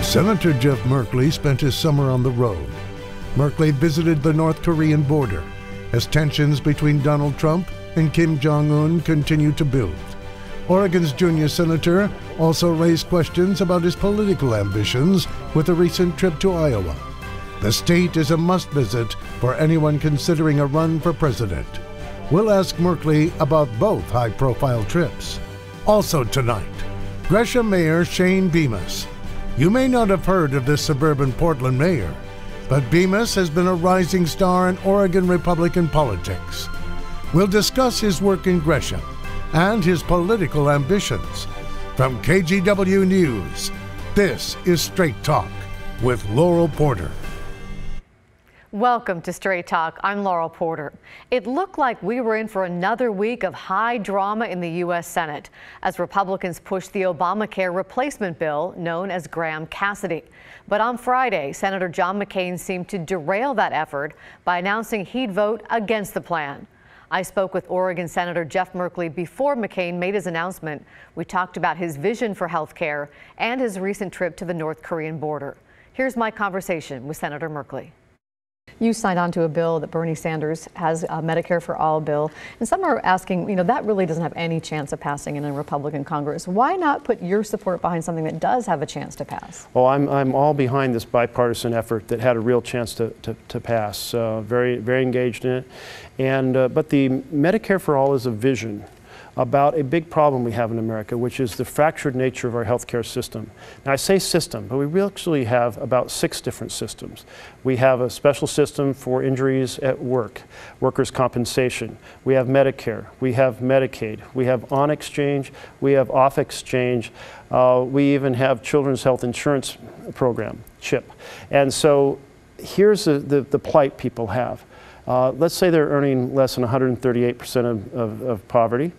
Senator Jeff Merkley spent his summer on the road. Merkley visited the North Korean border as tensions between Donald Trump and Kim Jong-un continue to build. Oregon's junior senator also raised questions about his political ambitions with a recent trip to Iowa. The state is a must-visit for anyone considering a run for president. We'll ask Merkley about both high-profile trips. Also tonight, Gresham Mayor Shane Bemis. You may not have heard of this suburban Portland mayor, but Bemis has been a rising star in Oregon Republican politics. We'll discuss his work in Gresham and his political ambitions. From KGW News, this is Straight Talk with Laurel Porter. Welcome to Straight Talk. I'm Laurel Porter. It looked like we were in for another week of high drama in the U.S. Senate as Republicans pushed the Obamacare replacement bill known as Graham-Cassidy. But on Friday, Senator John McCain seemed to derail that effort by announcing he'd vote against the plan. I spoke with Oregon Senator Jeff Merkley before McCain made his announcement. We talked about his vision for health care and his recent trip to the North Korean border. Here's my conversation with Senator Merkley. You signed on to a bill that Bernie Sanders has, a Medicare for All bill, and some are asking, that really doesn't have any chance of passing in a Republican Congress. Why not put your support behind something that does have a chance to pass? Well, I'm all behind this bipartisan effort that had a real chance to pass. Very engaged in it. And but the Medicare for All is a vision about a big problem we have in America, which is the fractured nature of our healthcare system. Now, I say system, but we actually have about 6 different systems. We have a special system for injuries at work, workers' compensation. We have Medicare. We have Medicaid. We have on exchange. We have off exchange. We even have Children's Health Insurance Program, CHIP. And so here's the plight people have. Let's say they're earning less than 138% of poverty.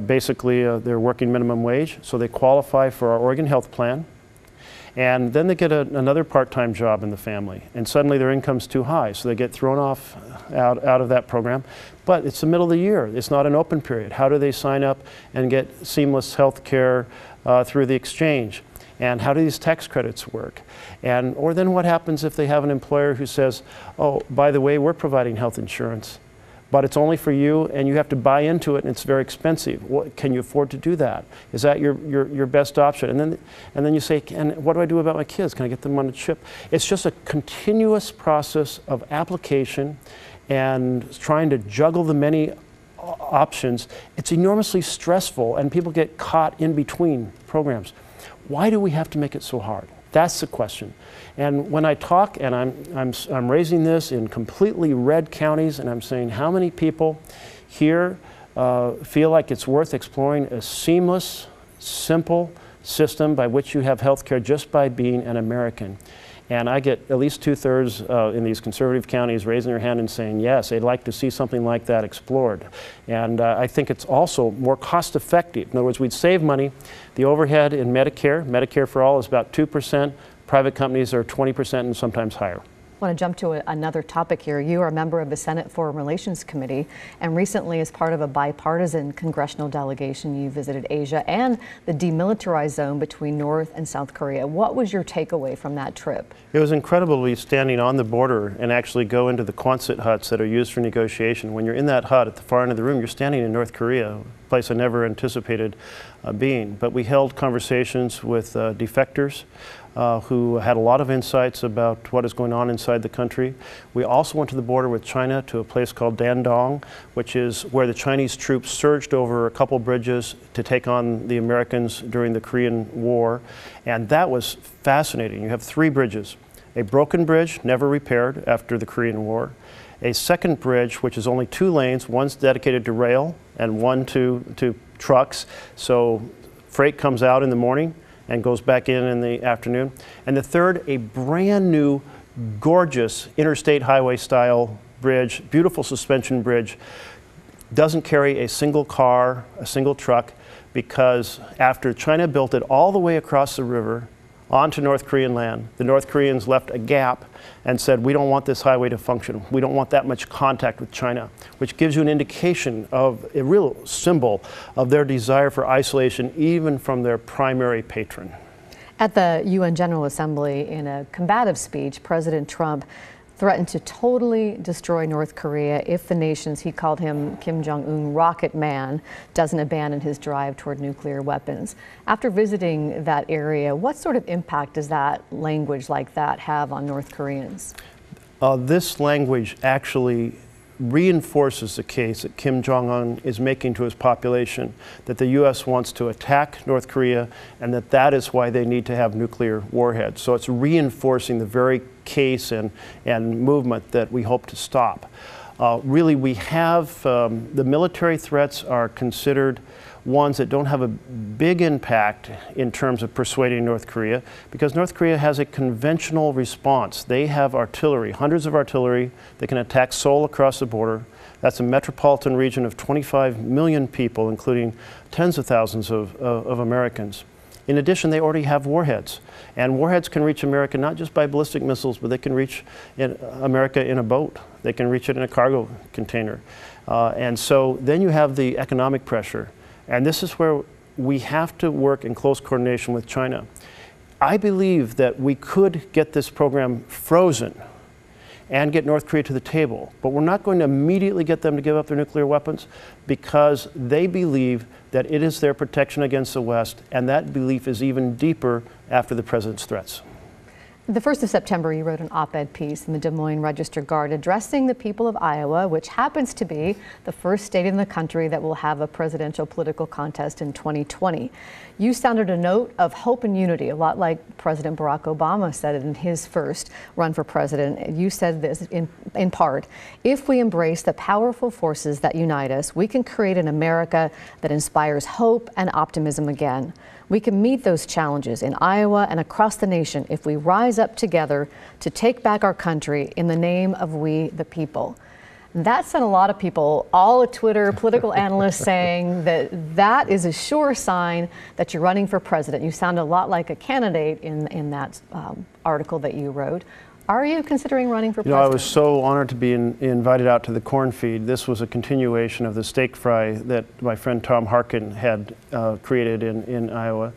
Basically, they're working minimum wage, so they qualify for our Oregon Health Plan. And then they get another part-time job in the family, and suddenly their income's too high, so they get thrown off out of that program. But it's the middle of the year. It's not an open period. How do they sign up and get seamless health care through the exchange? And how do these tax credits work? Or then what happens if they have an employer who says, oh, by the way, we're providing health insurance, but it's only for you and you have to buy into it and it's very expensive. Can you afford to do that? Is that your best option? And then you say, what do I do about my kids? Can I get them on a chip? It's just a continuous process of application and trying to juggle the many options. It's enormously stressful and people get caught in between programs. Why do we have to make it so hard? That's the question. And when I talk, and I'm raising this in completely red counties, and I'm saying how many people here feel like it's worth exploring a seamless, simple system by which you have health care just by being an American. And I get at least 2/3 in these conservative counties raising their hand and saying, yes, they'd like to see something like that explored. And I think it's also more cost effective. In other words, we'd save money. The overhead in Medicare for All is about 2%. Private companies are 20% and sometimes higher. I want to jump to another topic here. You are a member of the Senate Foreign Relations Committee, and recently, as part of a bipartisan congressional delegation, you visited Asia and the demilitarized zone between North and South Korea. What was your takeaway from that trip? It was incredible to be standing on the border and actually go into the Quonset huts that are used for negotiation. When you're in that hut at the far end of the room, you're standing in North Korea, a place I never anticipated being. But we held conversations with defectors who had a lot of insights about what is going on inside the country. We also went to the border with China to a place called Dandong, which is where the Chinese troops surged over a couple bridges to take on the Americans during the Korean War. And that was fascinating. You have 3 bridges. A broken bridge, never repaired after the Korean War. A second bridge, which is only 2 lanes, one's dedicated to rail and one to trucks. So freight comes out in the morning and goes back in the afternoon. And the third, a brand new, gorgeous interstate highway style bridge, beautiful suspension bridge, doesn't carry a single car, a single truck, because after China built it all the way across the river onto North Korean land, the North Koreans left a gap and said, we don't want this highway to function. We don't want that much contact with China, which gives you an indication of a real symbol of their desire for isolation, even from their primary patron. At the UN General Assembly, in a combative speech, President Trump threatened to totally destroy North Korea if the nation's, he called him Kim Jong-un, rocket man, doesn't abandon his drive toward nuclear weapons. After visiting that area, what sort of impact does that language like that have on North Koreans? This language actually reinforces the case that Kim Jong-un is making to his population, that the U.S. wants to attack North Korea and that is why they need to have nuclear warheads. So it's reinforcing the very case and movement that we hope to stop. Really, we have the military threats are considered ones that don't have a big impact in terms of persuading North Korea, because North Korea has a conventional response. They have artillery, hundreds of artillery that can attack Seoul across the border. That's a metropolitan region of 25 million people, including tens of thousands of Americans. In addition, they already have warheads. And warheads can reach America not just by ballistic missiles, but they can reach America in a boat. They can reach it in a cargo container. And so then you have the economic pressure. And this is where we have to work in close coordination with China. I believe that we could get this program frozen and get North Korea to the table, but we're not going to immediately get them to give up their nuclear weapons, because they believe that it is their protection against the West, and that belief is even deeper after the president's threats. The 1st of September, you wrote an op-ed piece in the Des Moines Register-Guard addressing the people of Iowa, which happens to be the first state in the country that will have a presidential political contest in 2020. You sounded a note of hope and unity, a lot like President Barack Obama said it in his first run for president. You said this in part: if we embrace the powerful forces that unite us, we can create an America that inspires hope and optimism again. We can meet those challenges in Iowa and across the nation if we rise up together to take back our country in the name of we the people. That sent a lot of people, all at Twitter, political analysts, saying that is a sure sign that you're running for president. You sound a lot like a candidate in that article that you wrote. Are you considering running for president? I was so honored to be invited out to the corn feed. This was a continuation of the steak fry that my friend Tom Harkin had created in Iowa.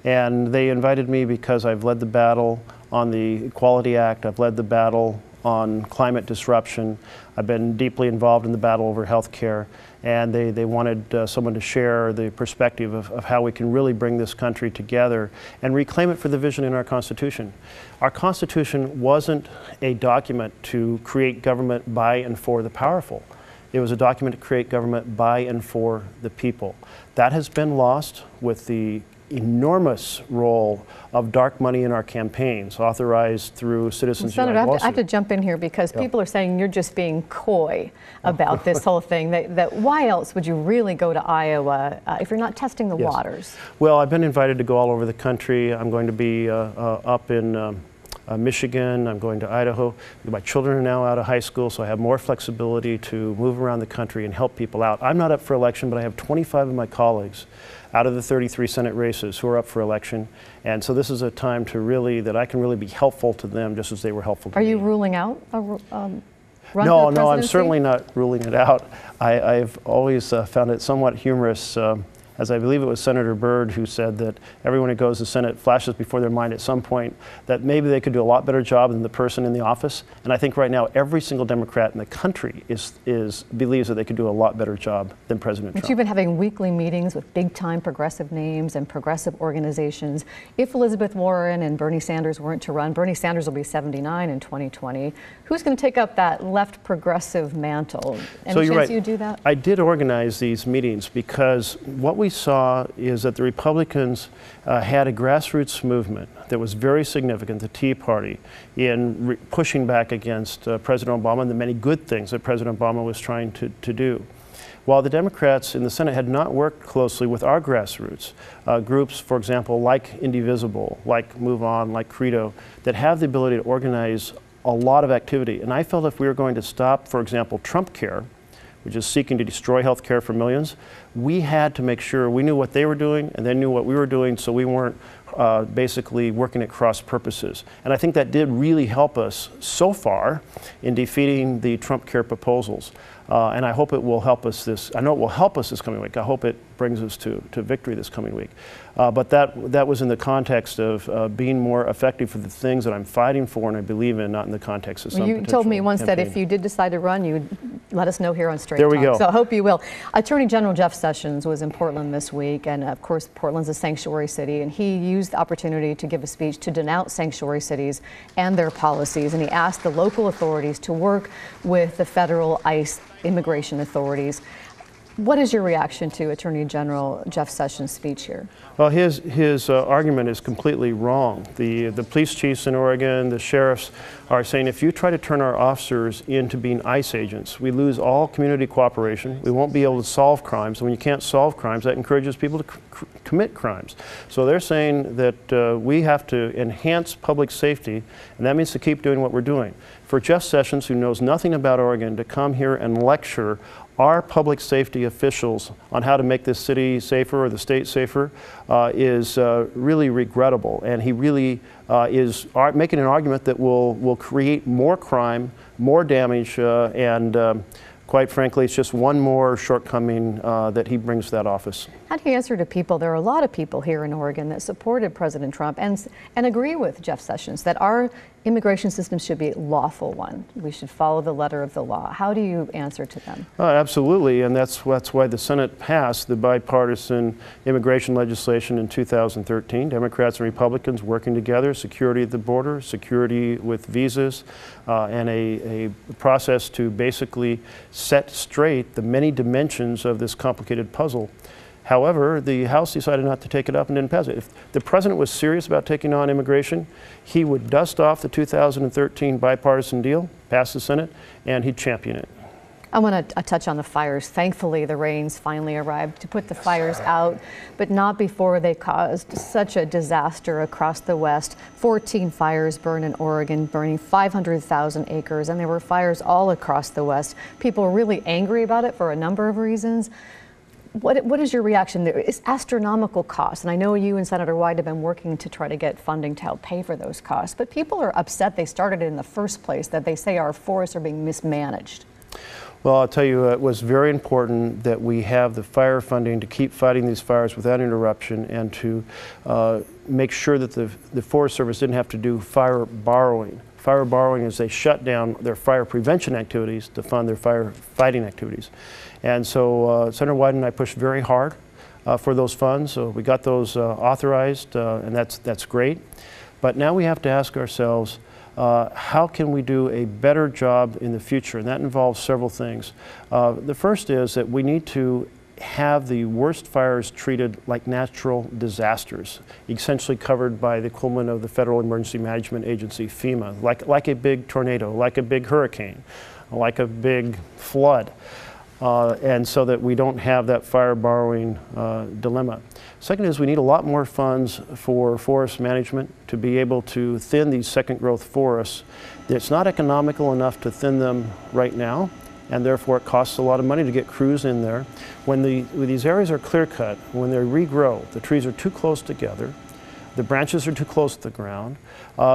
And they invited me because I've led the battle on the Equality Act. I've led the battle on climate disruption. I've been deeply involved in the battle over health care. And they wanted someone to share the perspective of how we can really bring this country together and reclaim it for the vision in our Constitution. Our Constitution wasn't a document to create government by and for the powerful. It was a document to create government by and for the people. That has been lost with the enormous role of dark money in our campaigns, authorized through Citizens United Senator, lawsuit. I have to jump in here because people are saying you're just being coy about this whole thing. That why else would you really go to Iowa if you're not testing the waters? Well, I've been invited to go all over the country. I'm going to be up in Michigan. I'm going to Idaho. My children are now out of high school, so I have more flexibility to move around the country and help people out. I'm not up for election, but I have 25 of my colleagues out of the 33 Senate races who are up for election. And so this is a time to that I can really be helpful to them just as they were helpful to me. Are you ruling out a run for the No, presidency? I'm certainly not ruling it out. I've always found it somewhat humorous, as I believe it was Senator Byrd who said that everyone who goes to the Senate flashes before their mind at some point that maybe they could do a lot better job than the person in the office. And I think right now every single Democrat in the country believes that they could do a lot better job than President Trump. You've been having weekly meetings with big-time progressive names and progressive organizations. If Elizabeth Warren and Bernie Sanders weren't to run, Bernie Sanders will be 79 in 2020. Who's going to take up that left progressive mantle? Any chance you do that? I did organize these meetings because what we saw is that the Republicans had a grassroots movement that was very significant, the Tea Party, in pushing back against President Obama and the many good things that President Obama was trying to do. While the Democrats in the Senate had not worked closely with our grassroots, groups, for example, like Indivisible, like Move On, like Credo, that have the ability to organize a lot of activity. And I felt if we were going to stop, for example, Trump Care, which is seeking to destroy health care for millions, we had to make sure we knew what they were doing and they knew what we were doing, so we weren't basically working at cross purposes. And I think that did really help us so far in defeating the Trump Care proposals. And I hope it will help us I know it will help us this coming week. I hope it brings us to victory this coming week. But that was in the context of being more effective for the things that I'm fighting for and I believe in, not in the context of some You told me once campaign. that if you did decide to run, you'd let us know here on Straight There Talk. we go. So I hope you will. Attorney General Jeff Sessions was in Portland this week, and of course Portland's a sanctuary city, and he used the opportunity to give a speech to denounce sanctuary cities and their policies, and he asked the local authorities to work with the federal ICE immigration authorities. What is your reaction to Attorney General Jeff Sessions' speech here? Well, his argument is completely wrong. The police chiefs in Oregon, the sheriffs are saying if you try to turn our officers into being ICE agents, we lose all community cooperation. We won't be able to solve crimes. And when you can't solve crimes, that encourages people to commit crimes. So they're saying that we have to enhance public safety, and that means to keep doing what we're doing. For Jeff Sessions, who knows nothing about Oregon, to come here and lecture our public safety officials on how to make this city safer or the state safer is really regrettable. And he really is making an argument that will create more crime, more damage, and quite frankly, it's just one more shortcoming that he brings to that office. How do you answer to people? There are a lot of people here in Oregon that supported President Trump and agree with Jeff Sessions that our immigration system should be a lawful one. We should follow the letter of the law. How do you answer to them? Absolutely, and that's why the Senate passed the bipartisan immigration legislation in 2013. Democrats and Republicans working together, security at the border, security with visas, and a process to basically set straight the many dimensions of this complicated puzzle. However, the House decided not to take it up and didn't pass it. If the president was serious about taking on immigration, he would dust off the 2013 bipartisan deal, pass the Senate, and he'd champion it. I want to touch on the fires. Thankfully, the rains finally arrived to put the fires out, but not before they caused such a disaster across the West. 14 fires burned in Oregon, burning 500,000 acres, and there were fires all across the West. People were really angry about it for a number of reasons. What is your reaction? There is astronomical costs, and I know you and Senator Wyden have been working to try to get funding to help pay for those costs, but people are upset they started it in the first place, that they say our forests are being mismanaged. Well, I'll tell you, it was very important that we have the fire funding to keep fighting these fires without interruption and to make sure that the Forest Service didn't have to do fire borrowing. Fire borrowing is they shut down their fire prevention activities to fund their fire fighting activities. And so Senator Wyden and I pushed very hard for those funds. So we got those authorized, and that's great. But now we have to ask ourselves, how can we do a better job in the future? And that involves several things. The first is that we need to have the worst fires treated like natural disasters, essentially covered by the equivalent of the Federal Emergency Management Agency, FEMA, like a big tornado, like a big hurricane, like a big flood. And so that we don't have that fire borrowing dilemma. Second is we need a lot more funds for forest management to be able to thin these second growth forests. It's not economical enough to thin them right now, and therefore it costs a lot of money to get crews in there. When these areas are clear cut, when they regrow, the trees are too close together, the branches are too close to the ground.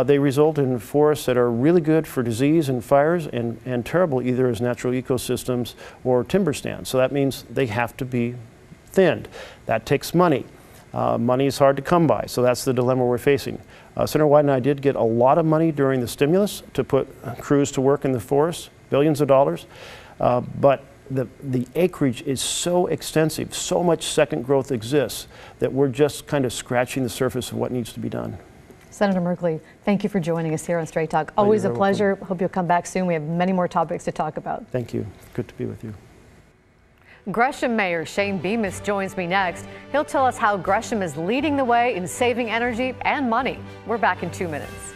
They result in forests that are really good for disease and fires and terrible either as natural ecosystems or timber stands. So that means they have to be thinned. That takes money. Money is hard to come by, so that's the dilemma we're facing. Senator Wyden and I did get a lot of money during the stimulus to put crews to work in the forest, billions of dollars, but the acreage is so extensive, so much second growth exists that we're just kind of scratching the surface of what needs to be done. Senator Merkley, thank you for joining us here on Straight Talk. Always a pleasure. Hope you'll come back soon. We have many more topics to talk about. Thank you. Good to be with you. Gresham Mayor Shane Bemis joins me next. He'll tell us how Gresham is leading the way in saving energy and money. We're back in 2 minutes.